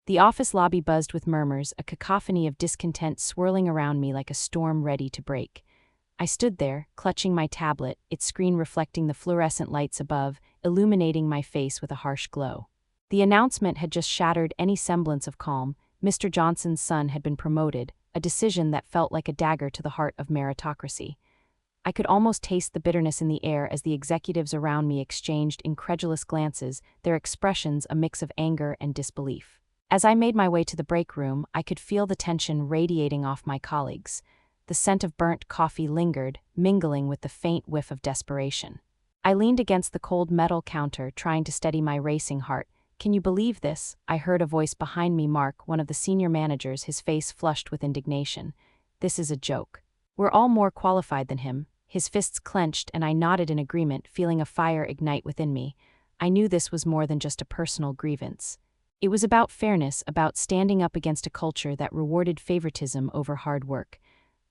The office lobby buzzed with murmurs, a cacophony of discontent swirling around me like a storm ready to break. I stood there, clutching my tablet, its screen reflecting the fluorescent lights above, illuminating my face with a harsh glow. The announcement had just shattered any semblance of calm. Mr. Johnson's son had been promoted, a decision that felt like a dagger to the heart of meritocracy. I could almost taste the bitterness in the air as the executives around me exchanged incredulous glances, their expressions a mix of anger and disbelief. As I made my way to the break room, I could feel the tension radiating off my colleagues. The scent of burnt coffee lingered, mingling with the faint whiff of desperation. I leaned against the cold metal counter, trying to steady my racing heart. "Can you believe this?" I heard a voice behind me, Mark, one of the senior managers, his face flushed with indignation. "This is a joke. We're all more qualified than him." His fists clenched, and I nodded in agreement, feeling a fire ignite within me. I knew this was more than just a personal grievance. It was about fairness, about standing up against a culture that rewarded favoritism over hard work.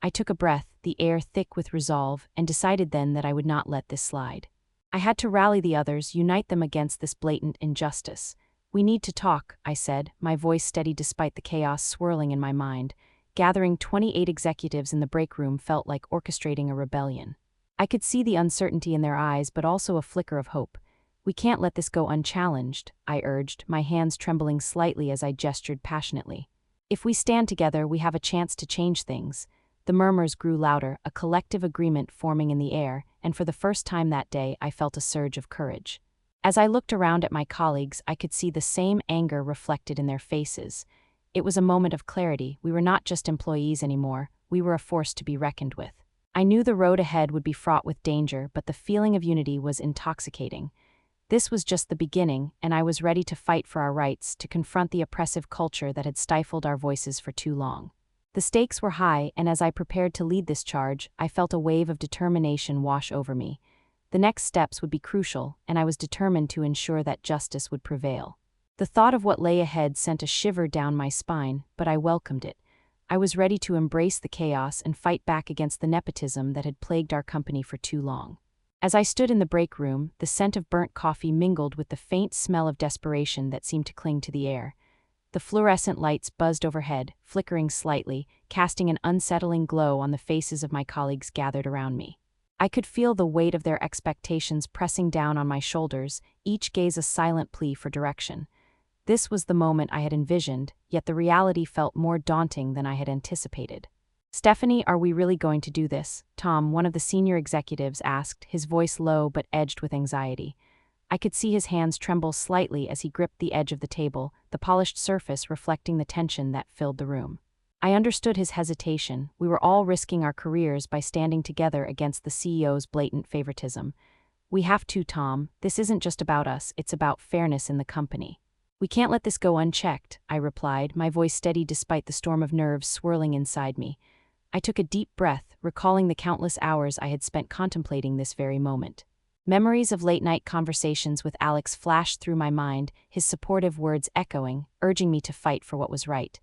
I took a breath, the air thick with resolve, and decided then that I would not let this slide. I had to rally the others, unite them against this blatant injustice. "We need to talk," I said, my voice steady despite the chaos swirling in my mind. Gathering 28 executives in the break room felt like orchestrating a rebellion. I could see the uncertainty in their eyes, but also a flicker of hope. "We can't let this go unchallenged," I urged, my hands trembling slightly as I gestured passionately. "If we stand together, we have a chance to change things." The murmurs grew louder, a collective agreement forming in the air, and for the first time that day I felt a surge of courage. As I looked around at my colleagues, I could see the same anger reflected in their faces. It was a moment of clarity. We were not just employees anymore, we were a force to be reckoned with. I knew the road ahead would be fraught with danger, but the feeling of unity was intoxicating. This was just the beginning, and I was ready to fight for our rights, to confront the oppressive culture that had stifled our voices for too long. The stakes were high, and as I prepared to lead this charge, I felt a wave of determination wash over me. The next steps would be crucial, and I was determined to ensure that justice would prevail. The thought of what lay ahead sent a shiver down my spine, but I welcomed it. I was ready to embrace the chaos and fight back against the nepotism that had plagued our company for too long. As I stood in the break room, the scent of burnt coffee mingled with the faint smell of desperation that seemed to cling to the air. The fluorescent lights buzzed overhead, flickering slightly, casting an unsettling glow on the faces of my colleagues gathered around me. I could feel the weight of their expectations pressing down on my shoulders, each gaze a silent plea for direction. This was the moment I had envisioned, yet the reality felt more daunting than I had anticipated. "Stephanie, are we really going to do this?" Tom, one of the senior executives, asked, his voice low but edged with anxiety. I could see his hands tremble slightly as he gripped the edge of the table, the polished surface reflecting the tension that filled the room. I understood his hesitation. We were all risking our careers by standing together against the CEO's blatant favoritism. "We have to, Tom. This isn't just about us, it's about fairness in the company." "We can't let this go unchecked," I replied, my voice steady despite the storm of nerves swirling inside me. I took a deep breath, recalling the countless hours I had spent contemplating this very moment. Memories of late-night conversations with Alex flashed through my mind, his supportive words echoing, urging me to fight for what was right.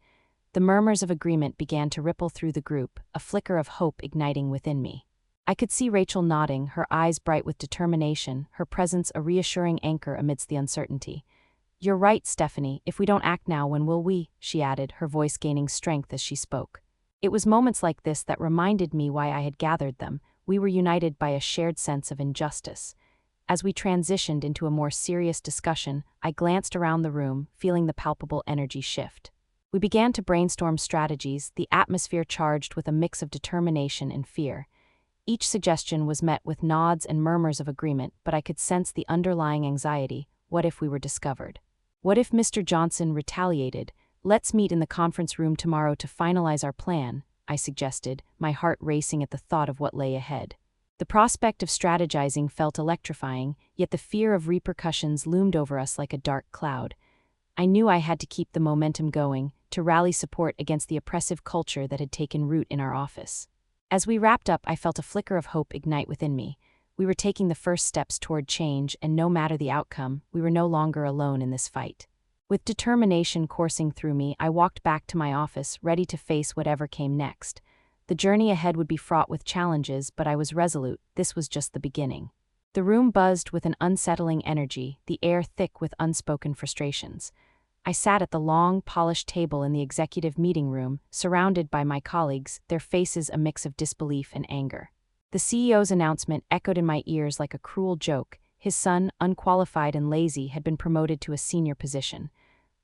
The murmurs of agreement began to ripple through the group, a flicker of hope igniting within me. I could see Rachel nodding, her eyes bright with determination, her presence a reassuring anchor amidst the uncertainty. "You're right, Stephanie. If we don't act now, when will we?" she added, her voice gaining strength as she spoke. It was moments like this that reminded me why I had gathered them. We were united by a shared sense of injustice. As we transitioned into a more serious discussion, I glanced around the room, feeling the palpable energy shift. We began to brainstorm strategies, the atmosphere charged with a mix of determination and fear. Each suggestion was met with nods and murmurs of agreement, but I could sense the underlying anxiety. What if we were discovered? What if Mr. Johnson retaliated? "Let's meet in the conference room tomorrow to finalize our plan," I suggested, my heart racing at the thought of what lay ahead. The prospect of strategizing felt electrifying, yet the fear of repercussions loomed over us like a dark cloud. I knew I had to keep the momentum going, to rally support against the oppressive culture that had taken root in our office. As we wrapped up, I felt a flicker of hope ignite within me. We were taking the first steps toward change, and no matter the outcome, we were no longer alone in this fight. With determination coursing through me, I walked back to my office, ready to face whatever came next. The journey ahead would be fraught with challenges, but I was resolute. This was just the beginning. The room buzzed with an unsettling energy, the air thick with unspoken frustrations. I sat at the long, polished table in the executive meeting room, surrounded by my colleagues, their faces a mix of disbelief and anger. The CEO's announcement echoed in my ears like a cruel joke. His son, unqualified and lazy, had been promoted to a senior position.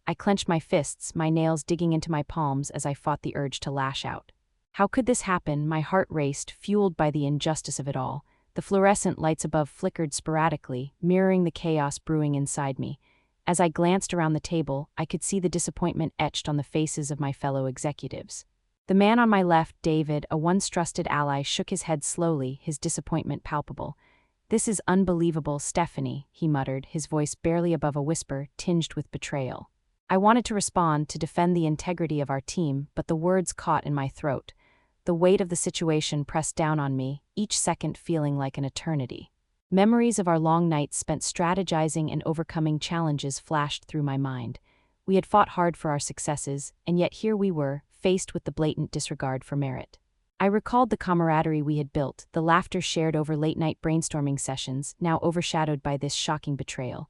I clenched my fists, my nails digging into my palms as I fought the urge to lash out. How could this happen? My heart raced, fueled by the injustice of it all. The fluorescent lights above flickered sporadically, mirroring the chaos brewing inside me. As I glanced around the table, I could see the disappointment etched on the faces of my fellow executives. The man on my left, David, a once trusted ally, shook his head slowly, his disappointment palpable. "This is unbelievable, Stephanie," he muttered, his voice barely above a whisper, tinged with betrayal. I wanted to respond, to defend the integrity of our team, but the words caught in my throat. The weight of the situation pressed down on me, each second feeling like an eternity. Memories of our long nights spent strategizing and overcoming challenges flashed through my mind. We had fought hard for our successes, and yet here we were, faced with the blatant disregard for merit. I recalled the camaraderie we had built, the laughter shared over late-night brainstorming sessions, now overshadowed by this shocking betrayal.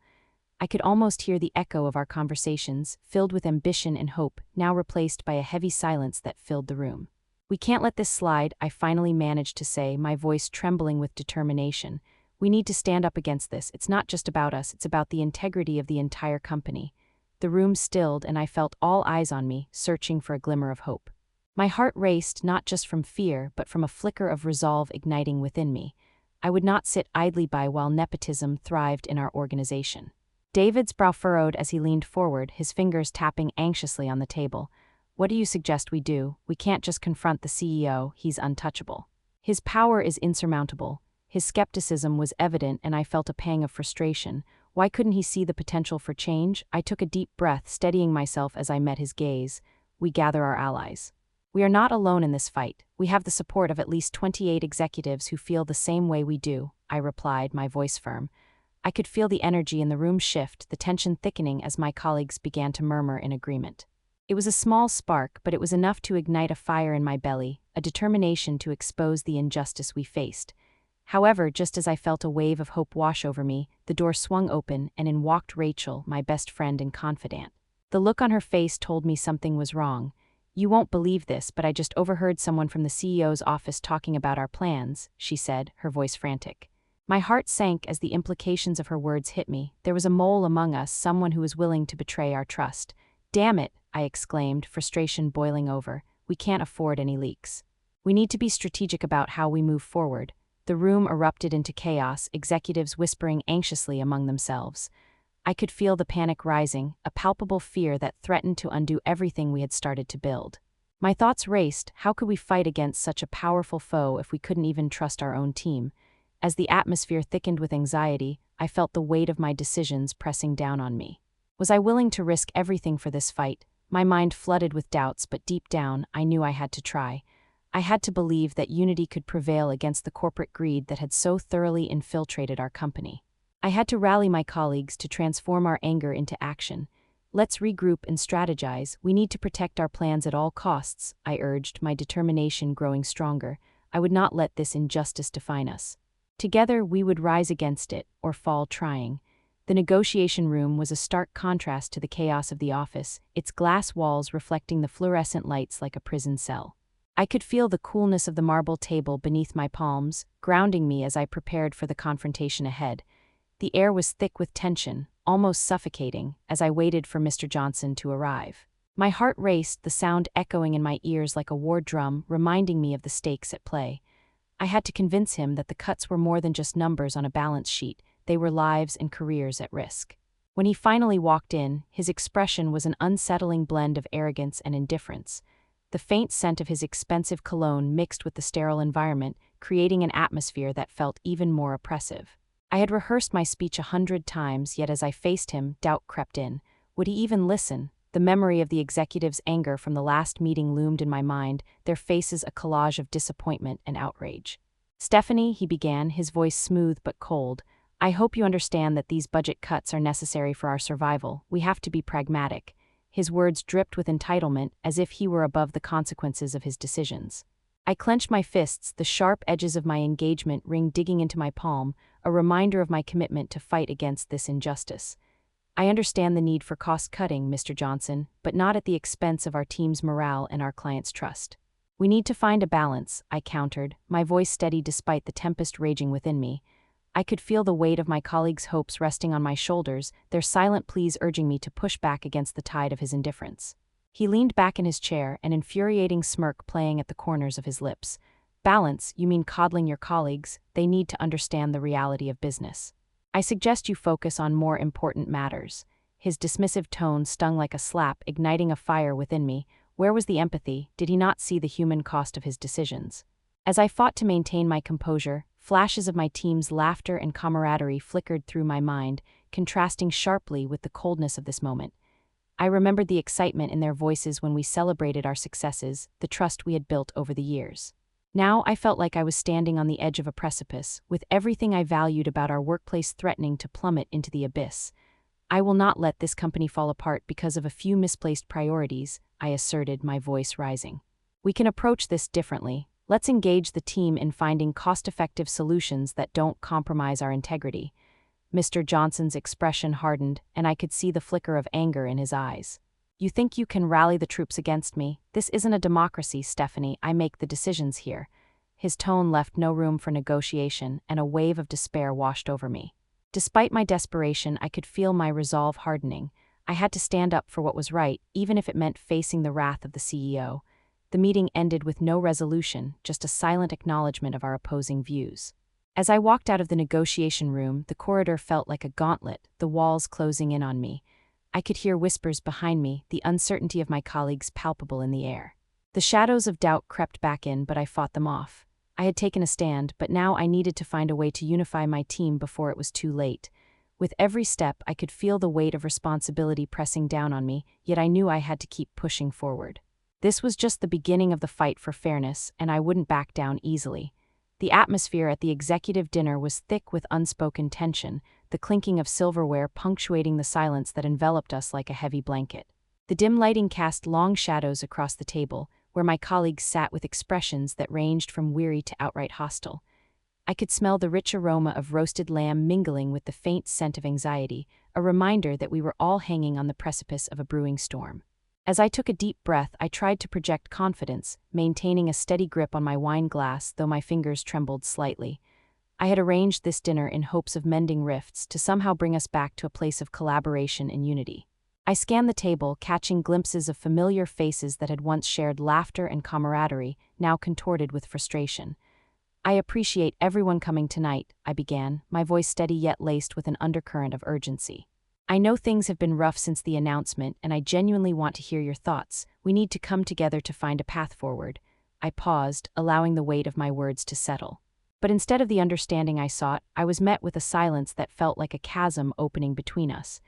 I could almost hear the echo of our conversations, filled with ambition and hope, now replaced by a heavy silence that filled the room. "We can't let this slide," I finally managed to say, my voice trembling with determination. "We need to stand up against this. It's not just about us, it's about the integrity of the entire company." The room stilled, and I felt all eyes on me, searching for a glimmer of hope. My heart raced, not just from fear, but from a flicker of resolve igniting within me. I would not sit idly by while nepotism thrived in our organization. David's brow furrowed as he leaned forward, his fingers tapping anxiously on the table. "What do you suggest we do? We can't just confront the CEO, he's untouchable. His power is insurmountable." His skepticism was evident, and I felt a pang of frustration. Why couldn't he see the potential for change? I took a deep breath, steadying myself as I met his gaze. "We gather our allies. We are not alone in this fight. We have the support of at least 28 executives who feel the same way we do," I replied, my voice firm. I could feel the energy in the room shift, the tension thickening as my colleagues began to murmur in agreement. It was a small spark, but it was enough to ignite a fire in my belly, a determination to expose the injustice we faced. However, just as I felt a wave of hope wash over me, the door swung open, and in walked Rachel, my best friend and confidant. The look on her face told me something was wrong. "You won't believe this, but I just overheard someone from the CEO's office talking about our plans," she said, her voice frantic. My heart sank as the implications of her words hit me. There was a mole among us, someone who was willing to betray our trust. "Damn it," I exclaimed, frustration boiling over. "We can't afford any leaks. We need to be strategic about how we move forward." The room erupted into chaos, executives whispering anxiously among themselves. I could feel the panic rising, a palpable fear that threatened to undo everything we had started to build. My thoughts raced. How could we fight against such a powerful foe if we couldn't even trust our own team? As the atmosphere thickened with anxiety, I felt the weight of my decisions pressing down on me. Was I willing to risk everything for this fight? My mind flooded with doubts, but deep down, I knew I had to try. I had to believe that unity could prevail against the corporate greed that had so thoroughly infiltrated our company. I had to rally my colleagues to transform our anger into action. "Let's regroup and strategize. We need to protect our plans at all costs," I urged, my determination growing stronger. I would not let this injustice define us. Together, we would rise against it, or fall trying. The negotiation room was a stark contrast to the chaos of the office, its glass walls reflecting the fluorescent lights like a prison cell. I could feel the coolness of the marble table beneath my palms, grounding me as I prepared for the confrontation ahead. The air was thick with tension, almost suffocating, as I waited for Mr. Johnson to arrive. My heart raced, the sound echoing in my ears like a war drum, reminding me of the stakes at play. I had to convince him that the cuts were more than just numbers on a balance sheet, they were lives and careers at risk. When he finally walked in, his expression was an unsettling blend of arrogance and indifference. The faint scent of his expensive cologne mixed with the sterile environment, creating an atmosphere that felt even more oppressive. I had rehearsed my speech 100 times, yet as I faced him, doubt crept in. Would he even listen? The memory of the executive's anger from the last meeting loomed in my mind, their faces a collage of disappointment and outrage. "Stephanie," he began, his voice smooth but cold, "I hope you understand that these budget cuts are necessary for our survival. We have to be pragmatic." His words dripped with entitlement, as if he were above the consequences of his decisions. I clenched my fists, the sharp edges of my engagement ring digging into my palm, a reminder of my commitment to fight against this injustice. I understand the need for cost-cutting, Mr. Johnson, but not at the expense of our team's morale and our clients' trust. We need to find a balance, I countered, my voice steady despite the tempest raging within me. I could feel the weight of my colleagues' hopes resting on my shoulders, their silent pleas urging me to push back against the tide of his indifference. He leaned back in his chair, an infuriating smirk playing at the corners of his lips. Balance, you mean coddling your colleagues? They need to understand the reality of business. I suggest you focus on more important matters. His dismissive tone stung like a slap, igniting a fire within me. Where was the empathy? Did he not see the human cost of his decisions? As I fought to maintain my composure, flashes of my team's laughter and camaraderie flickered through my mind, contrasting sharply with the coldness of this moment. I remembered the excitement in their voices when we celebrated our successes, the trust we had built over the years. Now I felt like I was standing on the edge of a precipice, with everything I valued about our workplace threatening to plummet into the abyss. I will not let this company fall apart because of a few misplaced priorities, I asserted, my voice rising. We can approach this differently. Let's engage the team in finding cost-effective solutions that don't compromise our integrity. Mr. Johnson's expression hardened, and I could see the flicker of anger in his eyes. You think you can rally the troops against me? This isn't a democracy, Stephanie. I make the decisions here. His tone left no room for negotiation, and a wave of despair washed over me. Despite my desperation, I could feel my resolve hardening. I had to stand up for what was right, even if it meant facing the wrath of the CEO. The meeting ended with no resolution, just a silent acknowledgement of our opposing views. As I walked out of the negotiation room, the corridor felt like a gauntlet, the walls closing in on me. I could hear whispers behind me, the uncertainty of my colleagues palpable in the air. The shadows of doubt crept back in, but I fought them off. I had taken a stand, but now I needed to find a way to unify my team before it was too late. With every step, I could feel the weight of responsibility pressing down on me, yet I knew I had to keep pushing forward. This was just the beginning of the fight for fairness, and I wouldn't back down easily. The atmosphere at the executive dinner was thick with unspoken tension, the clinking of silverware punctuating the silence that enveloped us like a heavy blanket. The dim lighting cast long shadows across the table, where my colleagues sat with expressions that ranged from weary to outright hostile. I could smell the rich aroma of roasted lamb mingling with the faint scent of anxiety, a reminder that we were all hanging on the precipice of a brewing storm. As I took a deep breath, I tried to project confidence, maintaining a steady grip on my wine glass, though my fingers trembled slightly. I had arranged this dinner in hopes of mending rifts to somehow bring us back to a place of collaboration and unity. I scanned the table, catching glimpses of familiar faces that had once shared laughter and camaraderie, now contorted with frustration. I appreciate everyone coming tonight, I began, my voice steady yet laced with an undercurrent of urgency. I know things have been rough since the announcement, and I genuinely want to hear your thoughts. We need to come together to find a path forward. I paused, allowing the weight of my words to settle. But instead of the understanding I sought, I was met with a silence that felt like a chasm opening between us.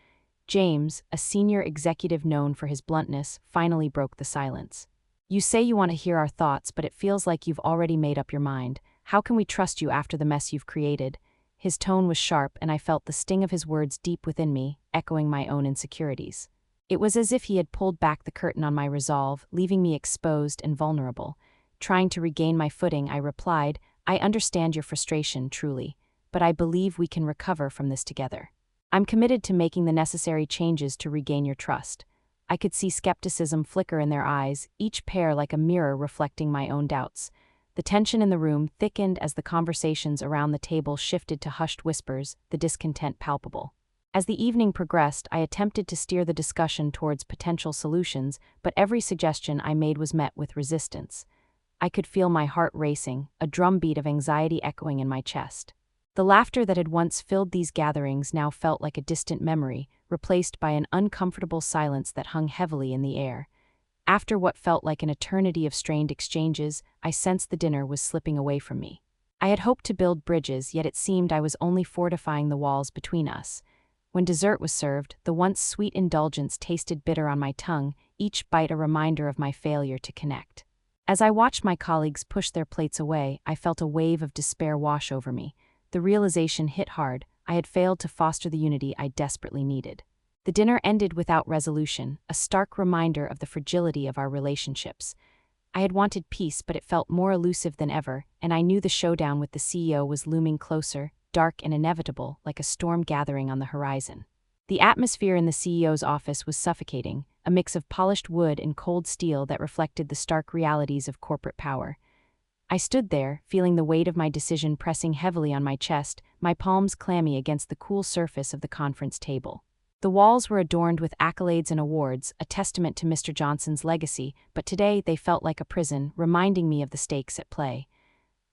James, a senior executive known for his bluntness, finally broke the silence. You say you want to hear our thoughts, but it feels like you've already made up your mind. How can we trust you after the mess you've created? His tone was sharp, and I felt the sting of his words deep within me, echoing my own insecurities. It was as if he had pulled back the curtain on my resolve, leaving me exposed and vulnerable. Trying to regain my footing, I replied, I understand your frustration, truly, but I believe we can recover from this together. I'm committed to making the necessary changes to regain your trust. I could see skepticism flicker in their eyes, each pair like a mirror reflecting my own doubts. The tension in the room thickened as the conversations around the table shifted to hushed whispers, the discontent palpable. As the evening progressed, I attempted to steer the discussion towards potential solutions, but every suggestion I made was met with resistance. I could feel my heart racing, a drumbeat of anxiety echoing in my chest. The laughter that had once filled these gatherings now felt like a distant memory, replaced by an uncomfortable silence that hung heavily in the air. After what felt like an eternity of strained exchanges, I sensed the dinner was slipping away from me. I had hoped to build bridges, yet it seemed I was only fortifying the walls between us. When dessert was served, the once sweet indulgence tasted bitter on my tongue, each bite a reminder of my failure to connect. As I watched my colleagues push their plates away, I felt a wave of despair wash over me. The realization hit hard. I had failed to foster the unity I desperately needed. The dinner ended without resolution, a stark reminder of the fragility of our relationships. I had wanted peace, but it felt more elusive than ever, and I knew the showdown with the CEO was looming closer, dark and inevitable, like a storm gathering on the horizon. The atmosphere in the CEO's office was suffocating, a mix of polished wood and cold steel that reflected the stark realities of corporate power. I stood there, feeling the weight of my decision pressing heavily on my chest, my palms clammy against the cool surface of the conference table. The walls were adorned with accolades and awards, a testament to Mr. Johnson's legacy, but today they felt like a prison, reminding me of the stakes at play.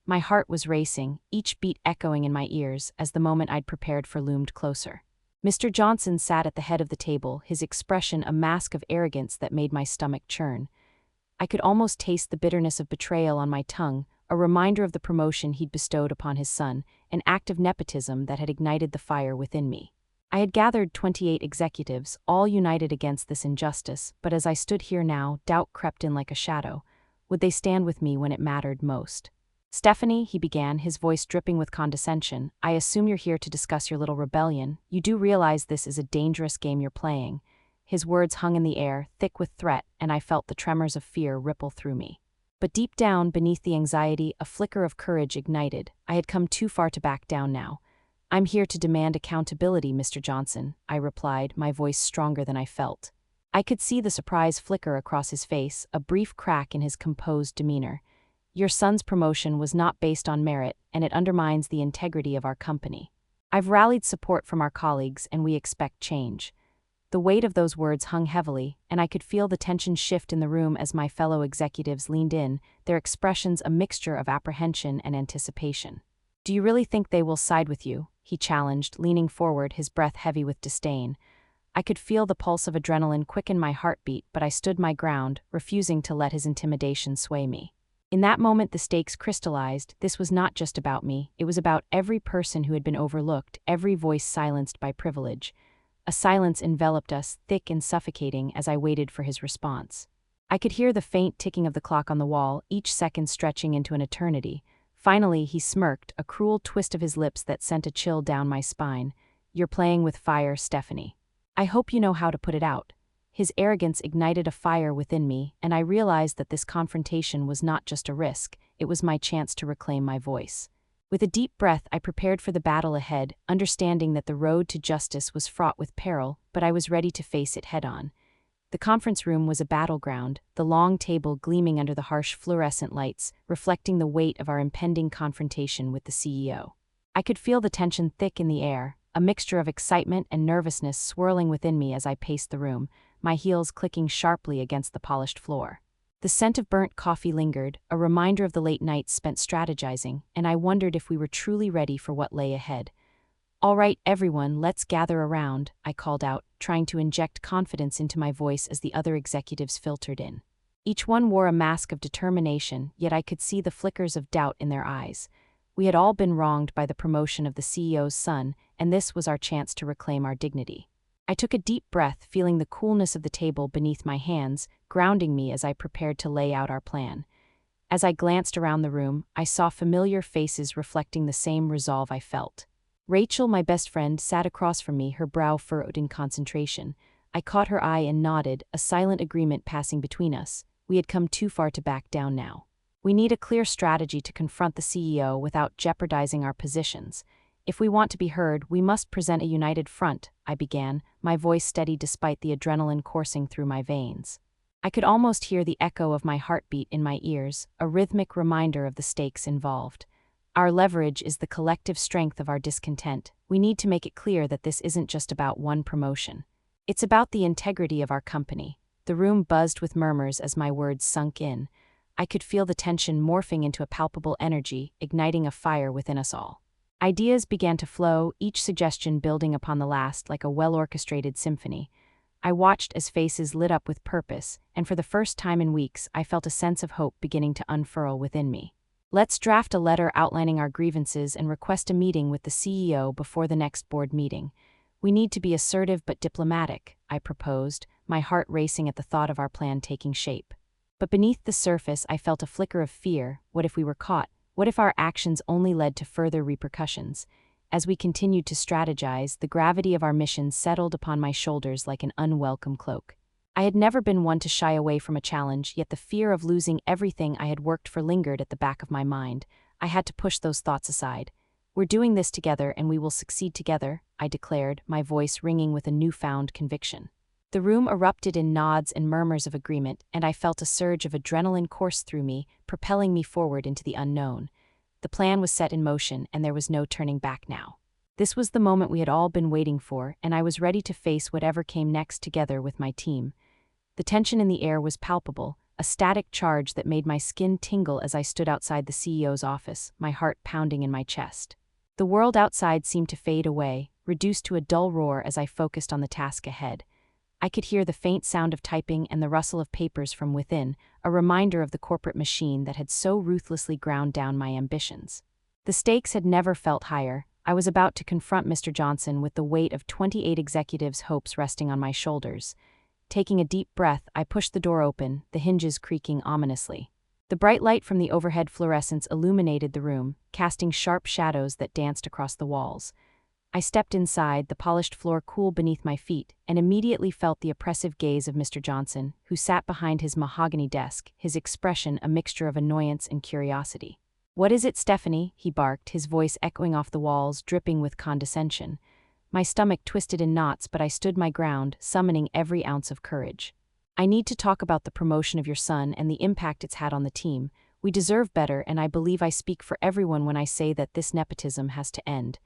My heart was racing, each beat echoing in my ears as the moment I'd prepared for loomed closer. Mr. Johnson sat at the head of the table, his expression a mask of arrogance that made my stomach churn. I could almost taste the bitterness of betrayal on my tongue, a reminder of the promotion he'd bestowed upon his son, an act of nepotism that had ignited the fire within me. I had gathered 28 executives, all united against this injustice, but as I stood here now, doubt crept in like a shadow. Would they stand with me when it mattered most? "Stephanie," he began, his voice dripping with condescension, "I assume you're here to discuss your little rebellion. You do realize this is a dangerous game you're playing." His words hung in the air, thick with threat, and I felt the tremors of fear ripple through me. But deep down, beneath the anxiety, a flicker of courage ignited. I had come too far to back down now. "I'm here to demand accountability, Mr. Johnson," I replied, my voice stronger than I felt. I could see the surprise flicker across his face, a brief crack in his composed demeanor. "Your son's promotion was not based on merit, and it undermines the integrity of our company. I've rallied support from our colleagues, and we expect change." The weight of those words hung heavily, and I could feel the tension shift in the room as my fellow executives leaned in, their expressions a mixture of apprehension and anticipation. "Do you really think they will side with you?" he challenged, leaning forward, his breath heavy with disdain. I could feel the pulse of adrenaline quicken my heartbeat, but I stood my ground, refusing to let his intimidation sway me. In that moment the stakes crystallized. This was not just about me, it was about every person who had been overlooked, every voice silenced by privilege. A silence enveloped us, thick and suffocating, as I waited for his response. I could hear the faint ticking of the clock on the wall, each second stretching into an eternity. Finally, he smirked, a cruel twist of his lips that sent a chill down my spine. "You're playing with fire, Stephanie. I hope you know how to put it out." His arrogance ignited a fire within me, and I realized that this confrontation was not just a risk, it was my chance to reclaim my voice. With a deep breath, I prepared for the battle ahead, understanding that the road to justice was fraught with peril, but I was ready to face it head-on. The conference room was a battleground, the long table gleaming under the harsh fluorescent lights, reflecting the weight of our impending confrontation with the CEO. I could feel the tension thick in the air, a mixture of excitement and nervousness swirling within me as I paced the room, my heels clicking sharply against the polished floor. The scent of burnt coffee lingered, a reminder of the late nights spent strategizing, and I wondered if we were truly ready for what lay ahead. "All right, everyone, let's gather around," I called out, trying to inject confidence into my voice as the other executives filtered in. Each one wore a mask of determination, yet I could see the flickers of doubt in their eyes. We had all been wronged by the promotion of the CEO's son, and this was our chance to reclaim our dignity. I took a deep breath, feeling the coolness of the table beneath my hands, grounding me as I prepared to lay out our plan. As I glanced around the room, I saw familiar faces reflecting the same resolve I felt. Rachel, my best friend, sat across from me, her brow furrowed in concentration. I caught her eye and nodded, a silent agreement passing between us. We had come too far to back down now. "We need a clear strategy to confront the CEO without jeopardizing our positions. If we want to be heard, we must present a united front," I began, my voice steady despite the adrenaline coursing through my veins. I could almost hear the echo of my heartbeat in my ears, a rhythmic reminder of the stakes involved. Our leverage is the collective strength of our discontent. We need to make it clear that this isn't just about one promotion. It's about the integrity of our company. The room buzzed with murmurs as my words sunk in. I could feel the tension morphing into a palpable energy, igniting a fire within us all. Ideas began to flow, each suggestion building upon the last like a well-orchestrated symphony. I watched as faces lit up with purpose, and for the first time in weeks, I felt a sense of hope beginning to unfurl within me. "Let's draft a letter outlining our grievances and request a meeting with the CEO before the next board meeting. We need to be assertive but diplomatic," I proposed, my heart racing at the thought of our plan taking shape. But beneath the surface, I felt a flicker of fear. What if we were caught? What if our actions only led to further repercussions? As we continued to strategize, the gravity of our mission settled upon my shoulders like an unwelcome cloak. I had never been one to shy away from a challenge, yet the fear of losing everything I had worked for lingered at the back of my mind. I had to push those thoughts aside. We're doing this together and we will succeed together, I declared, my voice ringing with a newfound conviction. The room erupted in nods and murmurs of agreement, and I felt a surge of adrenaline course through me, propelling me forward into the unknown. The plan was set in motion, and there was no turning back now. This was the moment we had all been waiting for, and I was ready to face whatever came next together with my team. The tension in the air was palpable, a static charge that made my skin tingle as I stood outside the CEO's office, my heart pounding in my chest. The world outside seemed to fade away, reduced to a dull roar as I focused on the task ahead. I could hear the faint sound of typing and the rustle of papers from within, a reminder of the corporate machine that had so ruthlessly ground down my ambitions. The stakes had never felt higher. I was about to confront Mr. Johnson with the weight of 28 executives' hopes resting on my shoulders. Taking a deep breath, I pushed the door open, the hinges creaking ominously. The bright light from the overhead fluorescents illuminated the room, casting sharp shadows that danced across the walls. I stepped inside, the polished floor cool beneath my feet, and immediately felt the oppressive gaze of Mr. Johnson, who sat behind his mahogany desk, his expression a mixture of annoyance and curiosity. "What is it, Stephanie?" he barked, his voice echoing off the walls, dripping with condescension. My stomach twisted in knots, but I stood my ground, summoning every ounce of courage. "I need to talk about the promotion of your son and the impact it's had on the team. We deserve better, and I believe I speak for everyone when I say that this nepotism has to end."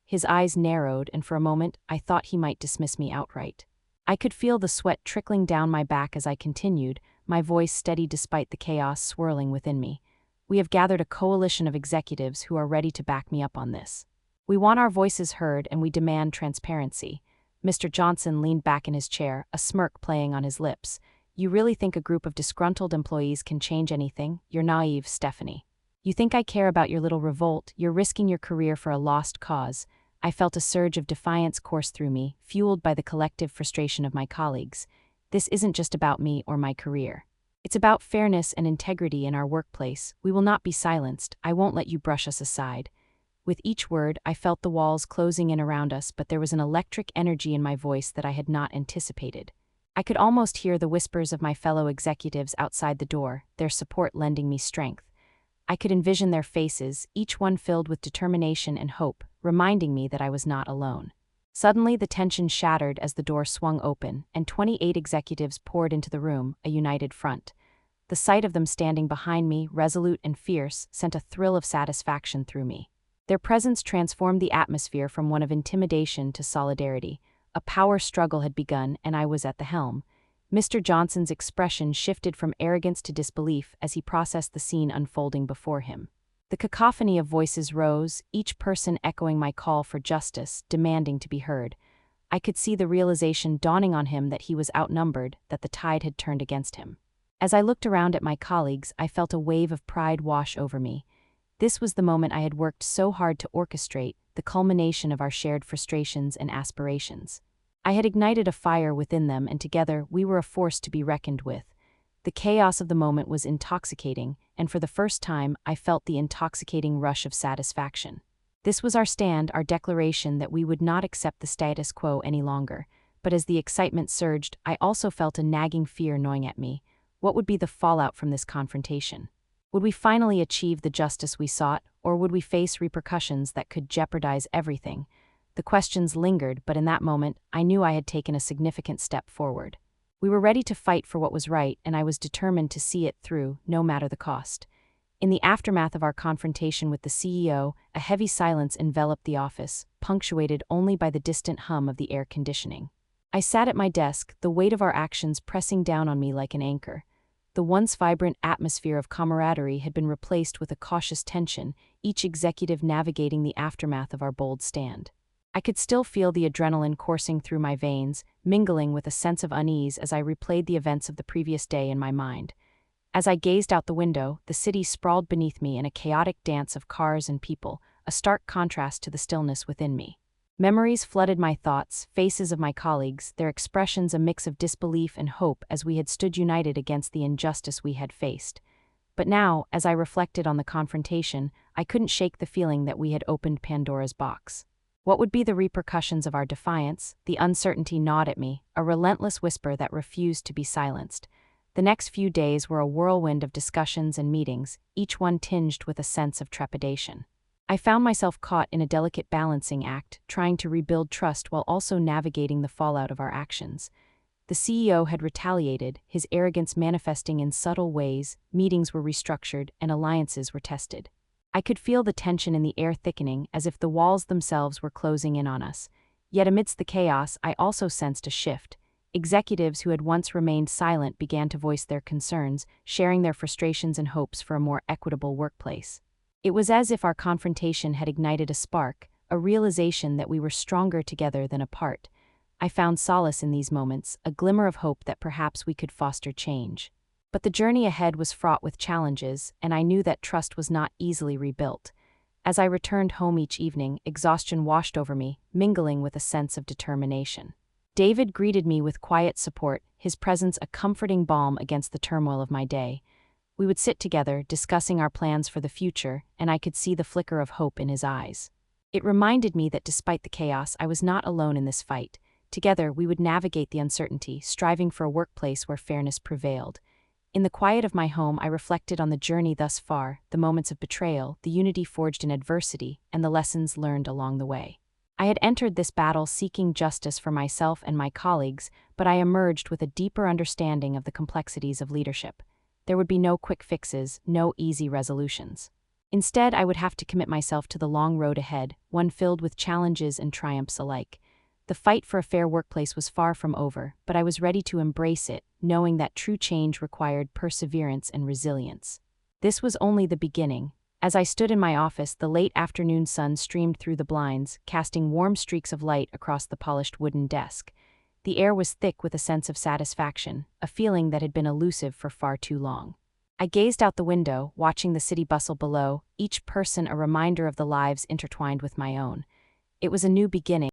His eyes narrowed, and for a moment, I thought he might dismiss me outright. I could feel the sweat trickling down my back as I continued, my voice steady despite the chaos swirling within me. "We have gathered a coalition of executives who are ready to back me up on this. We want our voices heard and we demand transparency." Mr. Johnson leaned back in his chair, a smirk playing on his lips. "You really think a group of disgruntled employees can change anything? You're naive, Stephanie. You think I care about your little revolt? You're risking your career for a lost cause." I felt a surge of defiance course through me, fueled by the collective frustration of my colleagues. "This isn't just about me or my career. It's about fairness and integrity in our workplace. We will not be silenced. I won't let you brush us aside." With each word, I felt the walls closing in around us, but there was an electric energy in my voice that I had not anticipated. I could almost hear the whispers of my fellow executives outside the door, their support lending me strength. I could envision their faces, each one filled with determination and hope, reminding me that I was not alone. Suddenly, the tension shattered as the door swung open, and 28 executives poured into the room, a united front. The sight of them standing behind me, resolute and fierce, sent a thrill of satisfaction through me. Their presence transformed the atmosphere from one of intimidation to solidarity. A power struggle had begun, and I was at the helm. Mr. Johnson's expression shifted from arrogance to disbelief as he processed the scene unfolding before him. The cacophony of voices rose, each person echoing my call for justice, demanding to be heard. I could see the realization dawning on him that he was outnumbered, that the tide had turned against him. As I looked around at my colleagues, I felt a wave of pride wash over me. This was the moment I had worked so hard to orchestrate, the culmination of our shared frustrations and aspirations. I had ignited a fire within them, and together we were a force to be reckoned with. The chaos of the moment was intoxicating, and for the first time I felt the intoxicating rush of satisfaction. This was our stand, our declaration that we would not accept the status quo any longer. But as the excitement surged, I also felt a nagging fear gnawing at me. What would be the fallout from this confrontation? Would we finally achieve the justice we sought, or would we face repercussions that could jeopardize everything? The questions lingered, but in that moment, I knew I had taken a significant step forward. We were ready to fight for what was right, and I was determined to see it through, no matter the cost. In the aftermath of our confrontation with the CEO, a heavy silence enveloped the office, punctuated only by the distant hum of the air conditioning. I sat at my desk, the weight of our actions pressing down on me like an anchor. The once vibrant atmosphere of camaraderie had been replaced with a cautious tension, each executive navigating the aftermath of our bold stand. I could still feel the adrenaline coursing through my veins, mingling with a sense of unease as I replayed the events of the previous day in my mind. As I gazed out the window, the city sprawled beneath me in a chaotic dance of cars and people, a stark contrast to the stillness within me. Memories flooded my thoughts, faces of my colleagues, their expressions a mix of disbelief and hope as we had stood united against the injustice we had faced. But now, as I reflected on the confrontation, I couldn't shake the feeling that we had opened Pandora's box. What would be the repercussions of our defiance? The uncertainty gnawed at me, a relentless whisper that refused to be silenced. The next few days were a whirlwind of discussions and meetings, each one tinged with a sense of trepidation. I found myself caught in a delicate balancing act, trying to rebuild trust while also navigating the fallout of our actions. The CEO had retaliated, his arrogance manifesting in subtle ways, meetings were restructured, and alliances were tested. I could feel the tension in the air thickening, as if the walls themselves were closing in on us. Yet amidst the chaos, I also sensed a shift. Executives who had once remained silent began to voice their concerns, sharing their frustrations and hopes for a more equitable workplace. It was as if our confrontation had ignited a spark, a realization that we were stronger together than apart. I found solace in these moments, a glimmer of hope that perhaps we could foster change. But the journey ahead was fraught with challenges, and I knew that trust was not easily rebuilt. As I returned home each evening, exhaustion washed over me, mingling with a sense of determination. David greeted me with quiet support, his presence a comforting balm against the turmoil of my day. We would sit together, discussing our plans for the future, and I could see the flicker of hope in his eyes. It reminded me that despite the chaos, I was not alone in this fight. Together, we would navigate the uncertainty, striving for a workplace where fairness prevailed. In the quiet of my home, I reflected on the journey thus far, the moments of betrayal, the unity forged in adversity, and the lessons learned along the way. I had entered this battle seeking justice for myself and my colleagues, but I emerged with a deeper understanding of the complexities of leadership. There would be no quick fixes, no easy resolutions. Instead, I would have to commit myself to the long road ahead, one filled with challenges and triumphs alike. The fight for a fair workplace was far from over, but I was ready to embrace it, knowing that true change required perseverance and resilience. This was only the beginning. As I stood in my office, the late afternoon sun streamed through the blinds, casting warm streaks of light across the polished wooden desk. The air was thick with a sense of satisfaction, a feeling that had been elusive for far too long. I gazed out the window, watching the city bustle below, each person a reminder of the lives intertwined with my own. It was a new beginning.